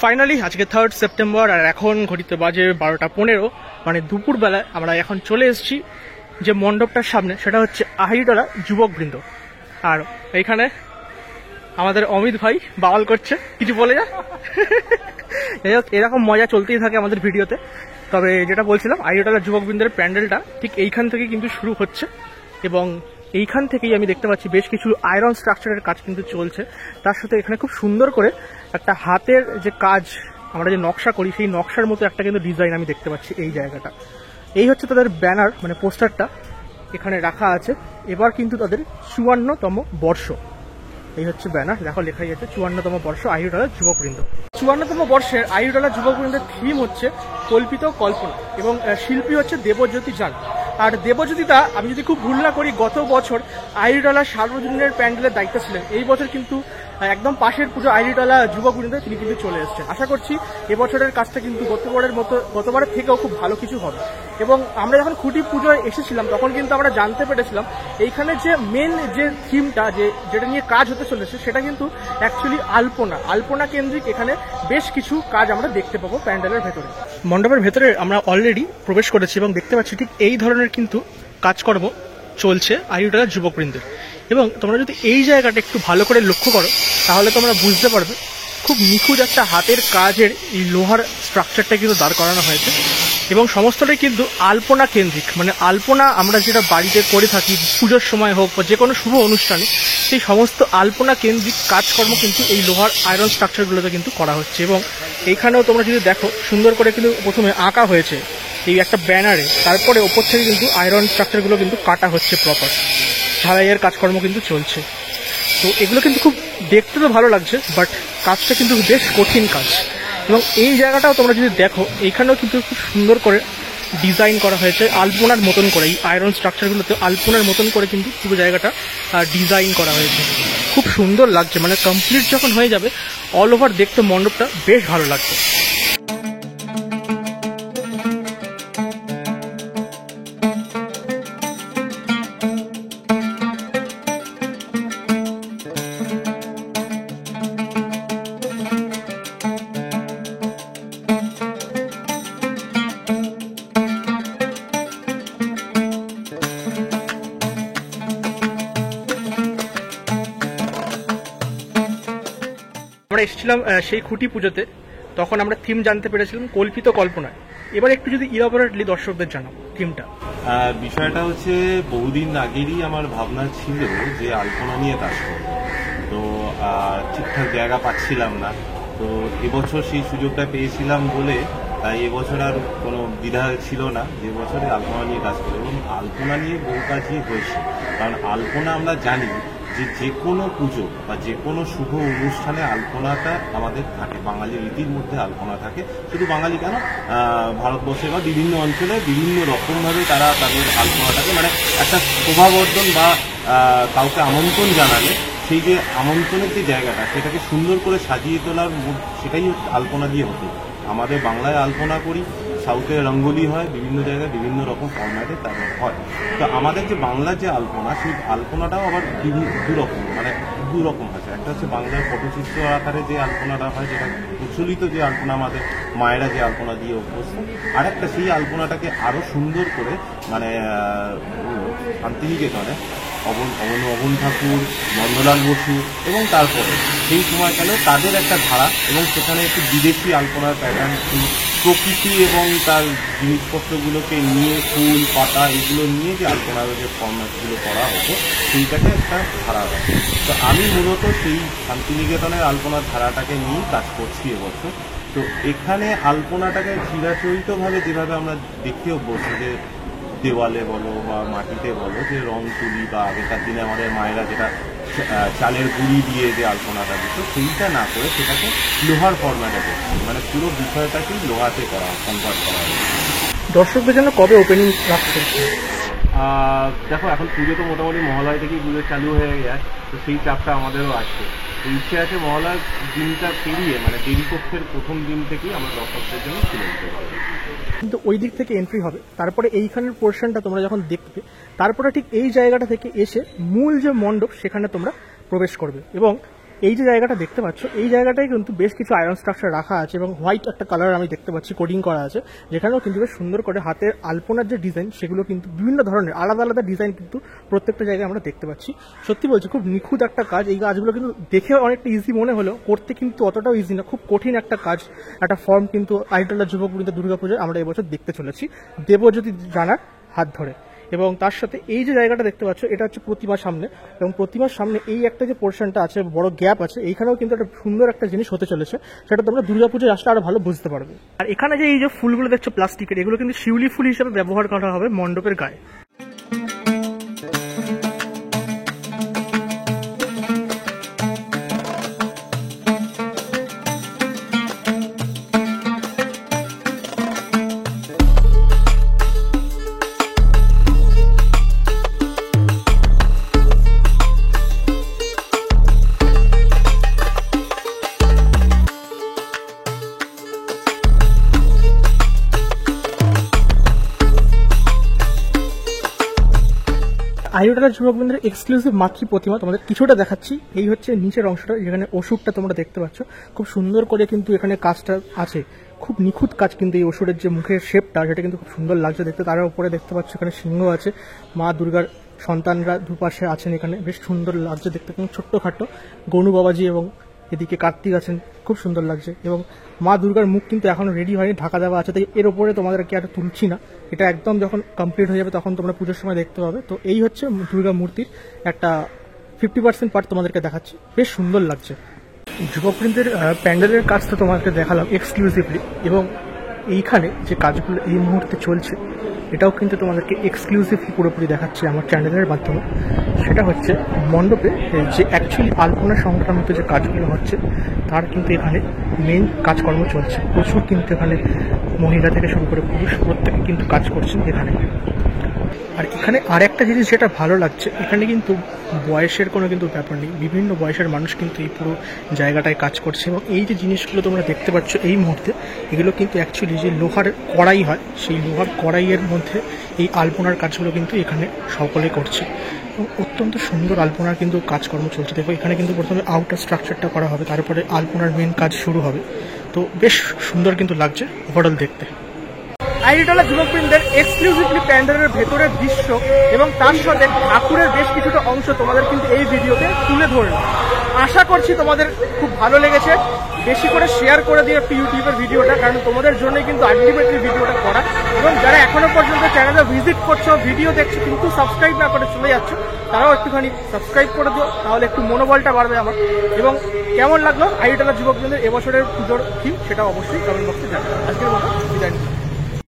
Finally আজকে 3rd September আর এখন ঘড়িতে বাজে 12:15, মানে দুপুরবেলায় আমরা এখন চলে এসেছি যে মণ্ডপটার সামনে, সেটা হচ্ছে আহিরিটোলা যুবকবৃন্দ। আর এইখানে আমাদের অমিত ভাই বাওয়াল করছে, কিছু বলে যা। এরকম মজা চলতেই থাকে আমাদের ভিডিওতে। তবে যেটা বলছিলাম, আহিরিটোলা যুবকবৃন্দের প্যান্ডেলটা ঠিক এইখান থেকে কিন্তু শুরু হচ্ছে এবং এইখান থেকেই আমি দেখতে পাচ্ছি বেশ কিছু আয়রন স্ট্রাকচারের কাজ কিন্তু চলছে। তার সাথে এখানে খুব সুন্দর করে একটা হাতের যে কাজ, আমরা যে নকশা করি সেই নকশার মতো একটা কিন্তু ডিজাইন আমি দেখতে পাচ্ছি এই জায়গাটা। এই হচ্ছে তাদের ব্যানার, মানে পোস্টারটা এখানে রাখা আছে। এবার কিন্তু তাদের 54তম বর্ষ। এই হচ্ছে ব্যানার, দেখো লেখাই আছে 54তম বর্ষ আহিরিটোলা যুবকবৃন্দ। 54তম বর্ষের আহিরিটোলা যুবকবৃন্দের থিম হচ্ছে কল্পিত কল্পনা এবং শিল্পী হচ্ছে দেবজ্যোতি জাল। আর দেবজ্যোতিদা, আমি যদি খুব ভুল না করি, গত বছর আহিরিটোলা সার্বজনীনের প্যান্ডেলের দায়িত্ব ছিলেন। এই বছর কিন্তু একদম পাশের পুজো আহিরিটোলা যুবকবৃন্দে তিনি কিন্তু চলে এসেছেন। আশা করছি এবছরের কাজটা কিন্তু গতবারের থেকেও খুব ভালো কিছু হবে। এবং আমরা যখন খুঁটি পুজোয় এসেছিলাম তখন কিন্তু আমরা জানতে পেরেছিলাম এইখানে যে মেন যে থিমটা, যেটা নিয়ে কাজ হতে চলেছে, সেটা কিন্তু অ্যাকচুয়ালি আলপনা কেন্দ্রিক। এখানে বেশ কিছু কাজ আমরা দেখতে পাবো প্যান্ডেলের ভেতরে। মণ্ডপের ভেতরে আমরা অলরেডি প্রবেশ করেছি এবং দেখতে পাচ্ছি ঠিক এই ধরনের কিন্তু কাজকর্ম চলছে আহিরিটোলা যুবকবৃন্দের। এবং তোমরা যদি এই জায়গাটা একটু ভালো করে লক্ষ্য করো তাহলে তোমরা বুঝতে পারবে খুব নিখুঁত একটা হাতের কাজের এই লোহার স্ট্রাকচারটা কিন্তু দাঁড় করানো হয়েছে এবং সমস্তটাই কিন্তু আলপনা কেন্দ্রিক। মানে আলপনা আমরা যেটা বাড়িতে করে থাকি পুজোর সময় হোক বা যে কোনো শুভ অনুষ্ঠানে, সেই সমস্ত আলপনা কেন্দ্রিক কাজকর্ম কিন্তু এই লোহার আয়রন স্ট্রাকচারগুলোতে কিন্তু করা হচ্ছে। এবং এইখানেও তোমরা যদি দেখো সুন্দর করে কিন্তু প্রথমে আঁকা হয়েছে এই একটা ব্যানারে, তারপরে ওপর থেকে কিন্তু আয়রন স্ট্রাকচারগুলো কিন্তু কাটা হচ্ছে, প্রপার ঝালাইয়ের কাজকর্ম কিন্তু চলছে। তো এগুলো কিন্তু খুব দেখতে তো ভালো লাগছে, বাট কাজটা কিন্তু বেশ কঠিন কাজ। এবং এই জায়গাটাও তোমরা যদি দেখো, এইখানেও কিন্তু খুব সুন্দর করে ডিজাইন করা হয়েছে আলপনার মতন করে। এই আয়রন স্ট্রাকচারগুলোতে আলপনার মতন করে কিন্তু পুরো জায়গাটা ডিজাইন করা হয়েছে। খুব সুন্দর লাগছে, মানে কমপ্লিট যখন হয়ে যাবে অল ওভার দেখতে মণ্ডপটা বেশ ভালো লাগবে। আমরা এসেছিলাম সেই খুঁটি পুজোতে, তখন আমরা থিম জানতে পেরেছিলাম কল্পিত কল্পনা। এবার একটু যদি ইলাবোরেটলি দর্শকদের জানাও থিমটা। বিষয়টা হচ্ছে বহুদিন আগেরই আমার ভাবনা ছিল যে আলপনা নিয়ে কাজ করবো, তো ঠিকঠাক জায়গা পাচ্ছিলাম না। তো এবছর সেই সুযোগটা পেয়েছিলাম বলে তাই এবছর আর কোনো দ্বিধা ছিল না যে বছরে আলপনা নিয়ে কাজ করবো। এবং আলপনা নিয়ে বহু কাজই হয়েছে, কারণ আলপনা আমরা জানি যে কোনো পুজো বা যে কোনো শুভ অনুষ্ঠানে আলপনাটা আমাদের থাকে, বাঙালির রীতির মধ্যে আলপনা থাকে। শুধু বাঙালি কেন, ভারতবর্ষে বা বিভিন্ন অঞ্চলে বিভিন্ন রকমভাবে তারা তাদের আলপনাটাকে, মানে একটা শোভাবর্ধন বা কাউকে আমন্ত্রণ জানালে সেই যে আমন্ত্রণের যে জায়গাটা, সেটাকে সুন্দর করে সাজিয়ে তোলার, সেটাই আলপনা দিয়ে হতো। আমাদের বাংলায় আলপনা করি, সাউথে রঙ্গোলি হয়, বিভিন্ন জায়গায় বিভিন্ন রকম ফর্ম্যাটে তাদের হয়। তো আমাদের যে বাংলার যে আলপনা, সেই আলপনাটাও আবার দু রকম আছে। একটা হচ্ছে বাংলার পটচিত্র আকারে যে আলপনাটা হয়, যেটা প্রচলিত যে আলপনা, আমাদের মায়েরা যে আলপনা দিয়ে অভ্যস্ত। আর একটা সেই আলপনাটাকে আরো সুন্দর করে, মানে শান্তিনিকেতনে অবন ঠাকুর, নন্দলাল বসু এবং তারপরে সেই সময়কালে তাদের একটা ধারা, এবং সেখানে একটু বিদেশি আলপনার প্যাটার্ন, প্রকৃতি এবং তার জিনিসপত্রগুলোকে নিয়ে, ফুল পাতা এগুলো নিয়ে যে আলপনার যে ফর্ম্যাটগুলো করা হতো, সেইটাকে একটা ধারা আছে। তো আমি মূলত সেই শান্তিনিকেতনের আলপনার ধারাটাকে নিয়েই কাজ করছি এবছর। তো এখানে আলপনাটাকে চিরাচরিতভাবে যেভাবে আমরা দেখে অভ্যস্ত, যে দেওয়ালে বলো বা মাটিতে বলো যে রং তুলি, বা আগেকার দিনে আমাদের মায়েরা যেটা চালের গুঁড়ি দিয়ে যে আলপনাটা দিত, সেইটা না করে সেটাকে লোহার ফরম্যাটে করছে, মানে পুরো বিষয়টাকেই লোহাতে কনভার্ট করা হয়েছে। দর্শকদের জন্য কবে ওপেনিং রাখছে? দেখো, এখন পুজো তো মোটামুটি মহালয় থেকেই পুজো চালু হয়ে যায়, তো সেই চাপটা আমাদেরও আছে। তো ইচ্ছে আছে মহালয়ার দিনটা পেরিয়ে, মানে দেবীপক্ষের প্রথম দিন থেকেই আমরা দর্শকদের জন্য খুলে দিতে পারি। কিন্তু ওই দিক থেকে এন্ট্রি হবে, তারপরে এইখানের পোর্শনটা তোমরা যখন দেখবে, তারপরে ঠিক এই জায়গাটা থেকে এসে মূল যে মণ্ডপ সেখানে তোমরা প্রবেশ করবে। এবং এই যে জায়গাটা দেখতে পাচ্ছ, এই জায়গাটায় কিন্তু বেশ কিছু আয়রন স্ট্রাকচার রাখা আছে এবং হোয়াইট একটা কালার আমি দেখতে পাচ্ছি কোডিং করা আছে, যেখানেও কিন্তু বেশ সুন্দর করে হাতের আলপনার যে ডিজাইন সেগুলো কিন্তু বিভিন্ন ধরনের আলাদা আলাদা ডিজাইন কিন্তু প্রত্যেকটা জায়গায় আমরা দেখতে পাচ্ছি। সত্যি বলছি খুব নিখুঁত একটা কাজ। এই কাজগুলো কিন্তু দেখে অনেকটা ইজি মনে হলো, করতে কিন্তু অতটাও ইজি না, খুব কঠিন একটা কাজ। একটা ফর্ম কিন্তু আইডলটা যুবক বৃন্দ দুর্গাপুজোয় আমরা এবছর দেখতে চলেছি দেবজ্যোতি জানার হাত ধরে। এবং তার সাথে এই যে জায়গাটা দেখতে পাচ্ছ এটা হচ্ছে প্রতিমার সামনে, এবং প্রতিমার সামনে এই একটা যে পোর্শনটা আছে, বড় গ্যাপ আছে, এইখানেও কিন্তু একটা সুন্দর একটা জিনিস হতে চলেছে, সেটা তোমরা দুর্গাপুজোয় আসলে আরো ভালো বুঝতে পারবে। আর এখানে যে এই যে ফুলগুলো দেখছো প্লাস্টিকের, এগুলো কিন্তু শিউলি ফুল হিসেবে ব্যবহার করা হবে মণ্ডপের গায়ে। আইওটালা যুবকবৃন্দের এক্সক্লুসিভ মাতৃ প্রতিমা তোমাদের কিছুটা দেখাচ্ছি। এই হচ্ছে নিচের অংশটা, যেখানে অসুরটা তোমরা দেখতে পাচ্ছ, খুব সুন্দর করে কিন্তু এখানে কাজটা আছে, খুব নিখুঁত কাজ কিন্তু এই অসুরের যে মুখের শেপটা সেটা কিন্তু খুব সুন্দর লাগছে দেখতে। তার উপরে দেখতে পাচ্ছ এখানে সিংহ আছে, মা দুর্গার সন্তানরা দুপাশে আছেন, এখানে বেশ সুন্দর লাগছে দেখতে, কোনো ছোট্টখাটো গনু বাবাজি এবং এদিকে কার্তিক আছেন, খুব সুন্দর লাগছে। এবং মা দুর্গার মুখ কিন্তু এখনো রেডি হয়নি, ঢাকা দেওয়া আছে, তাই এর ওপরে তোমাদেরকে আর তুলছি না, এটা একদম যখন কমপ্লিট হয়ে যাবে তখন তোমরা পুজোর সময় দেখতে পাবে। তো এই হচ্ছে দুর্গা মূর্তির একটা 50% পার্ট তোমাদেরকে দেখাচ্ছি, বেশ সুন্দর লাগছে। যুবকবৃন্দের প্যান্ডেলের কাজ তো তোমাদেরকে দেখালাম এক্সক্লুসিভলি, এবং এইখানে যে কাজগুলো এই মুহূর্তে চলছে এটাও কিন্তু তোমাদেরকে এক্সক্লুসিভলি পুরোপুরি দেখাচ্ছি আমার চ্যানেলের মাধ্যমে। সেটা হচ্ছে মণ্ডপে যে অ্যাকচুয়ালি আলপনা সংক্রামিত যে কাজগুলো হচ্ছে তার কিন্তু এখানে মেন কাজকর্ম চলছে। প্রচুর কিন্তু এখানে মহিলা থেকে শুরু করে পুরুষ প্রত্যেকে কিন্তু কাজ করছেন এখানে। আর এখানে আর একটা জিনিস যেটা ভালো লাগছে, এখানে কিন্তু বয়সের কোনো কিন্তু ব্যাপার নেই, বিভিন্ন বয়সের মানুষ কিন্তু এই পুরো জায়গাটায় কাজ করছে। এবং এই যে জিনিসগুলো তোমরা দেখতে পাচ্ছ এই মুহূর্তে, এগুলো কিন্তু অ্যাকচুয়ালি যে লোহার কড়াই হয়, সেই লোহার কড়াইয়ের মধ্যে এই আলপনার কাজগুলো কিন্তু এখানে সকলে করছে। এবং অত্যন্ত সুন্দর আলপনার কিন্তু কাজকর্ম চলছে। দেখো এখানে কিন্তু প্রথমে আউটার স্ট্রাকচারটা করা হবে, তারপরে আলপনার মেন কাজ শুরু হবে। তো বেশ সুন্দর কিন্তু লাগছে ওভারঅল দেখতে। আইওটালা যুবকবৃন্দের এক্সক্লুসিভলি প্যান্ডেলের ভেতরের দৃশ্য এবং তার সাথে ঠাকুরের বেশ কিছুটা অংশ তোমাদের কিন্তু এই ভিডিওতে তুলে ধরলাম। আশা করছি তোমাদের খুব ভালো লেগেছে। বেশি করে শেয়ার করে দিও একটু ইউটিউবের ভিডিওটা, কারণ তোমাদের জন্যই কিন্তু আলটিমেটলি ভিডিওটা করা। এবং যারা এখনো পর্যন্ত চ্যানেলে ভিজিট করছো, ভিডিও দেখছো কিন্তু সাবস্ক্রাইব না করে চলে যাচ্ছ, তারাও একটুখানি সাবস্ক্রাইব করে দিও, তাহলে একটু মনোবলটা বাড়বে আমার। এবং কেমন লাগলো আইওটালা যুবকবৃন্দের এবছরের পুজোর থিম সেটা অবশ্যই কমেন্ট বক্সে জানাবে। আজকের মতো